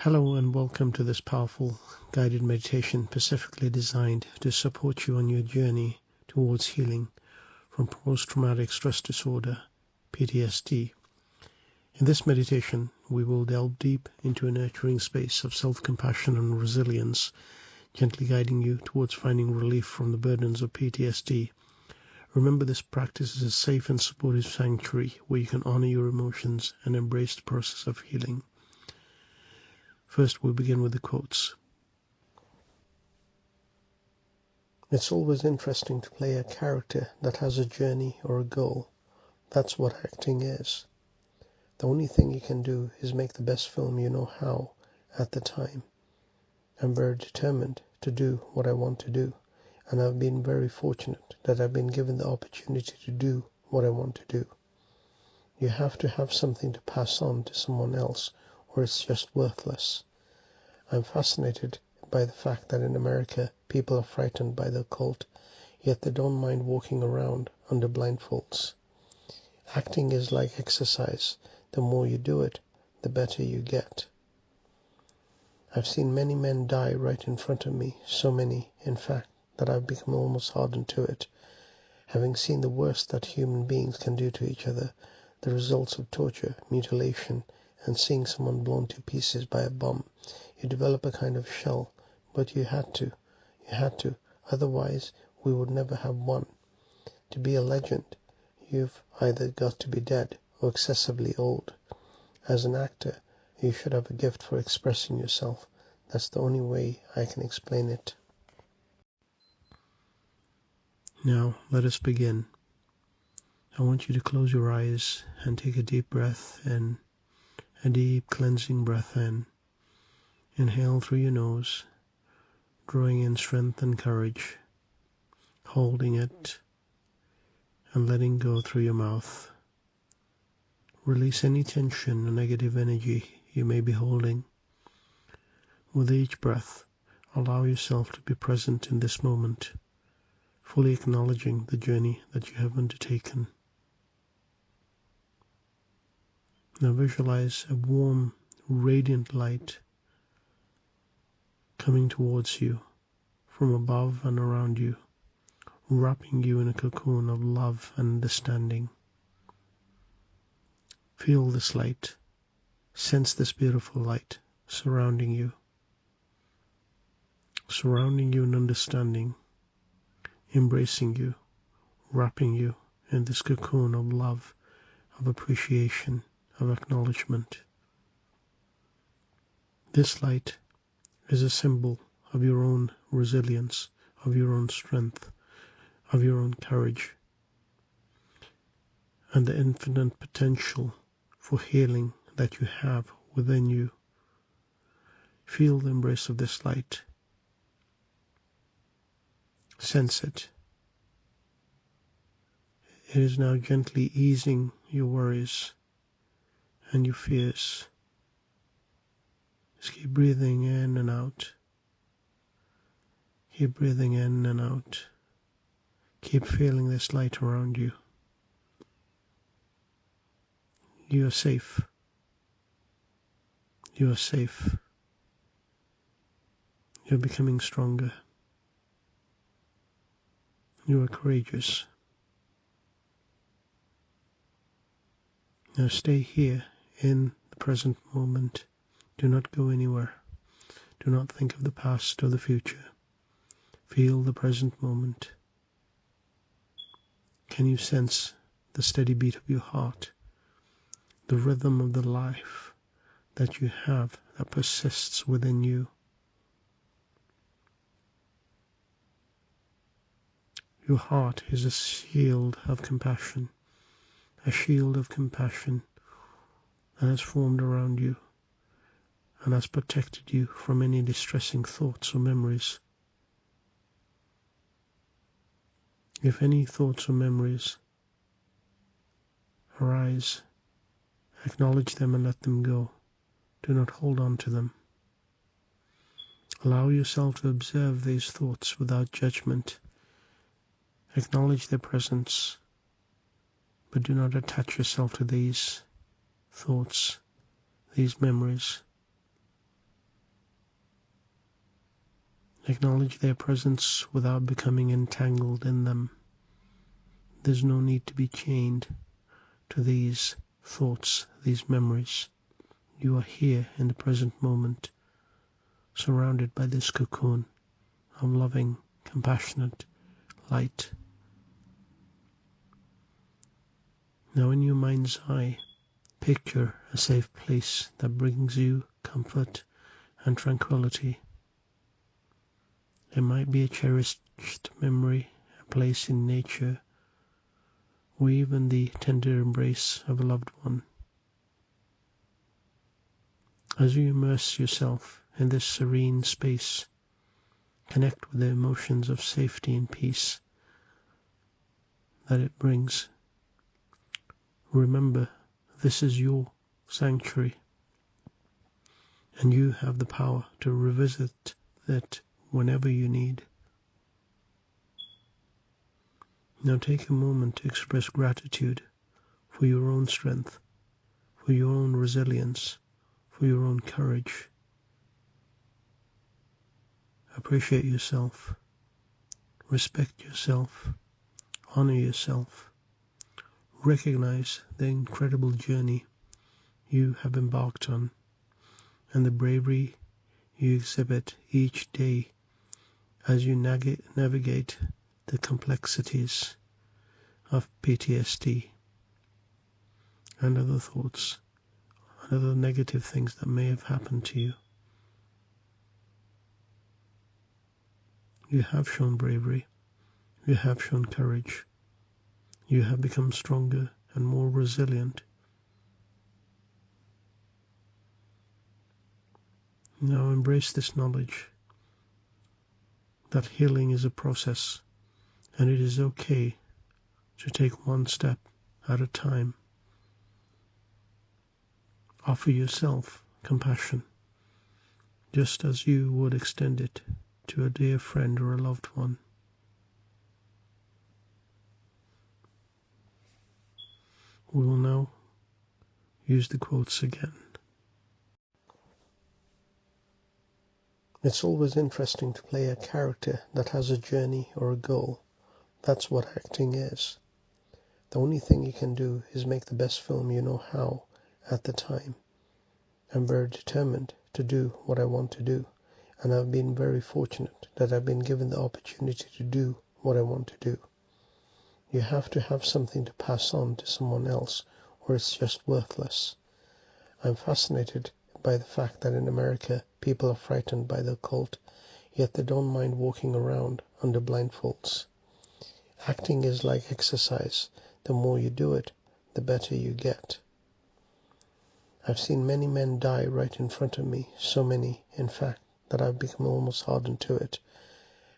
Hello and welcome to this powerful guided meditation specifically designed to support you on your journey towards healing from post-traumatic stress disorder, PTSD. In this meditation, we will delve deep into a nurturing space of self-compassion and resilience, gently guiding you towards finding relief from the burdens of PTSD. Remember, this practice is a safe and supportive sanctuary where you can honor your emotions and embrace the process of healing. First, we'll begin with the quotes. It's always interesting to play a character that has a journey or a goal. That's what acting is. The only thing you can do is make the best film you know how at the time. I'm very determined to do what I want to do, and I've been very fortunate that I've been given the opportunity to do what I want to do. You have to have something to pass on to someone else, or it's just worthless. I'm fascinated by the fact that in America people are frightened by the occult, yet they don't mind walking around under blindfolds. Acting is like exercise. The more you do it, the better you get. I've seen many men die right in front of me, so many, in fact, that I've become almost hardened to it. Having seen the worst that human beings can do to each other, the results of torture, mutilation, and seeing someone blown to pieces by a bomb, you develop a kind of shell, but you had to, otherwise we would never have won. To be a legend, you've either got to be dead or excessively old. As an actor, you should have a gift for expressing yourself. That's the only way I can explain it. Now, let us begin. I want you to close your eyes and take a deep breath in, a deep cleansing breath in. Inhale through your nose, drawing in strength and courage, holding it and letting go through your mouth. Release any tension or negative energy you may be holding. With each breath, allow yourself to be present in this moment, fully acknowledging the journey that you have undertaken. Now visualize a warm, radiant light coming towards you from above and around you, wrapping you in a cocoon of love and understanding. Feel this light, sense this beautiful light surrounding you in understanding, embracing you, wrapping you in this cocoon of love, of appreciation, of acknowledgement. This light is a symbol of your own resilience, of your own strength, of your own courage, and the infinite potential for healing that you have within you. Feel the embrace of this light. Sense it. It is now gently easing your worries and your fears. Just keep breathing in and out. Keep breathing in and out. Keep feeling this light around you. You are safe. You are safe. You're becoming stronger. You are courageous. Now stay here in the present moment. Do not go anywhere. Do not think of the past or the future. Feel the present moment. Can you sense the steady beat of your heart? The rhythm of the life that you have that persists within you? Your heart is a shield of compassion, that has formed around you and has protected you from any distressing thoughts or memories. If any thoughts or memories arise, acknowledge them and let them go. Do not hold on to them. Allow yourself to observe these thoughts without judgment. Acknowledge their presence, but do not attach yourself to these thoughts, these memories. Acknowledge their presence without becoming entangled in them. There's no need to be chained to these thoughts, these memories. You are here in the present moment, surrounded by this cocoon of loving, compassionate light. Now in your mind's eye, picture a safe place that brings you comfort and tranquility. It might be a cherished memory, a place in nature, or even the tender embrace of a loved one. As you immerse yourself in this serene space, connect with the emotions of safety and peace that it brings. Remember, this is your sanctuary, and you have the power to revisit it whenever you need. Now take a moment to express gratitude for your own strength, for your own resilience, for your own courage. Appreciate yourself, respect yourself, honor yourself. Recognize the incredible journey you have embarked on and the bravery you exhibit each day as you navigate the complexities of PTSD and other thoughts and other negative things that may have happened to you. You have shown bravery, you have shown courage, you have become stronger and more resilient. Now embrace this knowledge that healing is a process, and it is okay to take one step at a time. Offer yourself compassion, just as you would extend it to a dear friend or a loved one. We will now use the quotes again. It's always interesting to play a character that has a journey or a goal. That's what acting is. The only thing you can do is make the best film you know how at the time. I'm very determined to do what I want to do, and I've been very fortunate that I've been given the opportunity to do what I want to do. You have to have something to pass on to someone else, or it's just worthless. I'm fascinated by the fact that in America people are frightened by the occult, yet they don't mind walking around under blindfolds. Acting is like exercise. The more you do it, the better you get. I've seen many men die right in front of me, so many, in fact, that I've become almost hardened to it.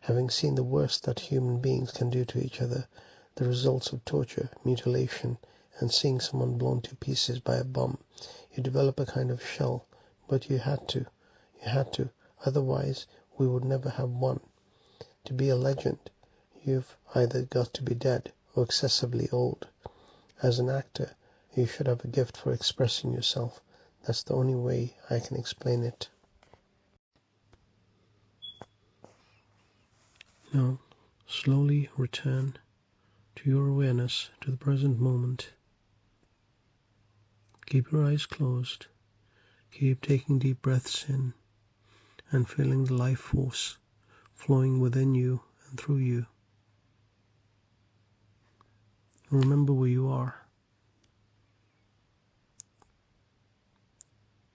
Having seen the worst that human beings can do to each other, the results of torture, mutilation, and seeing someone blown to pieces by a bomb, you develop a kind of shell, but you had to, otherwise we would never have won. To be a legend, you've either got to be dead or excessively old. As an actor, you should have a gift for expressing yourself. That's the only way I can explain it. Now, slowly return to your awareness to the present moment. Keep your eyes closed. Keep taking deep breaths in and feeling the life force flowing within you and through you. Remember where you are.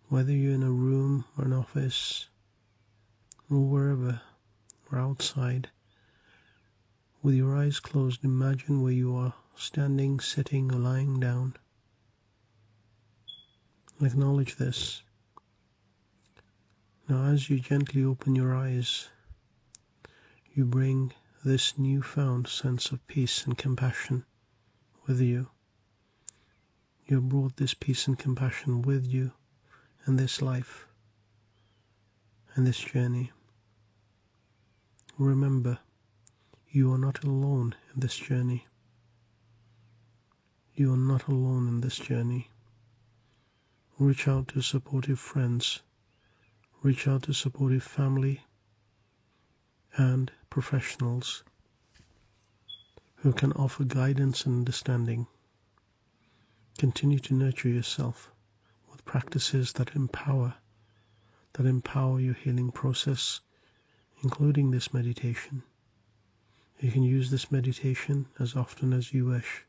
Whether you're in a room or an office or wherever or outside, with your eyes closed, imagine where you are, standing, sitting, or lying down. Acknowledge this. Now as you gently open your eyes, you bring this newfound sense of peace and compassion with you. You have brought this peace and compassion with you in this life and this journey. Remember, you are not alone in this journey. You are not alone in this journey. Reach out to supportive friends. Reach out to supportive family. and professionals who can offer guidance and understanding. Continue to nurture yourself with practices that empower your healing process, including this meditation. You can use this meditation as often as you wish.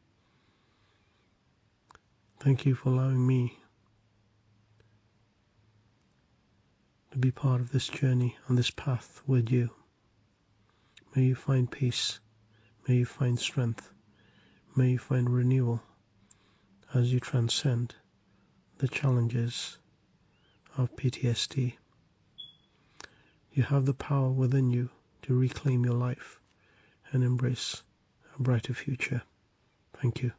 Thank you for allowing me to be part of this journey on this path with you. May you find peace. May you find strength. May you find renewal as you transcend the challenges of PTSD. You have the power within you to reclaim your life and embrace a brighter future. Thank you.